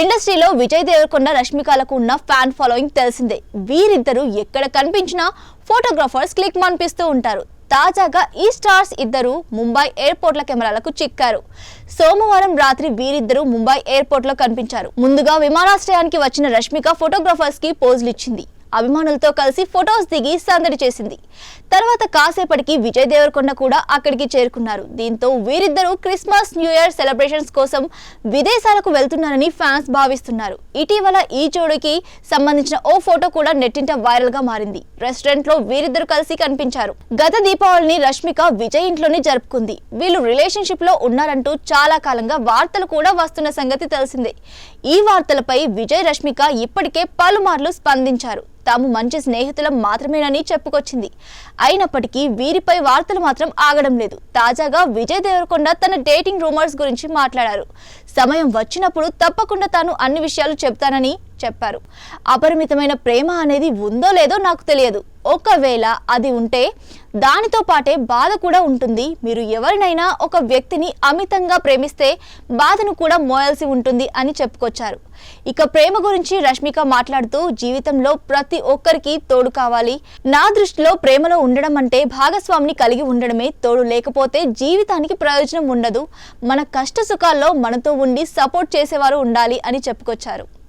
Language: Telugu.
ఇండస్ట్రీలో విజయ్ దేవరకొండ రష్మికలకు ఉన్న ఫ్యాన్ ఫాలోయింగ్ తెలిసిందే. వీరిద్దరూ ఎక్కడ కనిపించినా ఫోటోగ్రాఫర్స్ క్లిక్ మనిపిస్తూ ఉంటారు. తాజాగా ఈ స్టార్స్ ఇద్దరు ముంబై ఎయిర్పోర్ట్ల కెమెరాలకు చిక్కారు. సోమవారం రాత్రి వీరిద్దరూ ముంబై ఎయిర్పోర్ట్ లో కనిపించారు. ముందుగా విమానాశ్రయానికి వచ్చిన రష్మిక ఫోటోగ్రాఫర్స్ కి పోజులు ఇచ్చింది. అభిమానులతో కలిసి ఫొటోస్ దిగి సందడి చేసింది. తర్వాత కాసేపటికి విజయ్ దేవరకొండ కూడా అక్కడికి చేరుకున్నారు. దీంతో వీరిద్దరూ క్రిస్మస్ న్యూ ఇయర్ సెలబ్రేషన్స్ కోసం విదేశాలకు వెళ్తున్నారని ఫ్యాన్స్ భావిస్తున్నారు. ఇటీవల ఈ జోడీకి సంబంధించిన ఓ ఫోటో కూడా నెట్టింట వైరల్ గా మారింది. రెస్టారెంట్ లో వీరిద్దరు కలిసి కనిపించారు. గత దీపావళిని రష్మిక విజయ్ ఇంట్లోనే జరుపుకుంది. వీళ్ళు రిలేషన్షిప్ లో ఉన్నారంటూ చాలా కాలంగా వార్తలు కూడా వస్తున్న సంగతి తెలిసిందే. ఈ వార్తలపై విజయ్ రష్మిక ఇప్పటికే పలుమార్లు స్పందించారు. తాము మంచి స్నేహితులం మాత్రమేనని చెప్పుకొచ్చింది. అయినప్పటికీ వీరిపై వార్తలు మాత్రం ఆగడం లేదు. తాజాగా విజయ్ దేవరకొండ తన డేటింగ్ రూమర్స్ గురించి మాట్లాడారు. సమయం వచ్చినప్పుడు తప్పకుండా తాను అన్ని విషయాలు చెప్తానని చెప్పారు. అపరిమితమైన ప్రేమ అనేది ఉందో లేదో నాకు తెలియదు. ఒకవేళ అది ఉంటే దానితో పాటే బాధ కూడా ఉంటుంది. మీరు ఎవరినైనా ఒక వ్యక్తిని అమితంగా ప్రేమిస్తే బాధను కూడా మోయాల్సి ఉంటుంది అని చెప్పుకొచ్చారు. ఇక ప్రేమ గురించి రష్మిక మాట్లాడుతూ, జీవితంలో ప్రతి ఒక్కరికి తోడు కావాలి. నా దృష్టిలో ప్రేమలో ఉండడం అంటే భాగస్వామిని కలిగి ఉండడమే. తోడు లేకపోతే జీవితానికి ప్రయోజనం ఉండదు. మన కష్ట సుఖాల్లో మనతో ఉండి సపోర్ట్ చేసేవారు ఉండాలి అని చెప్పుకొచ్చారు.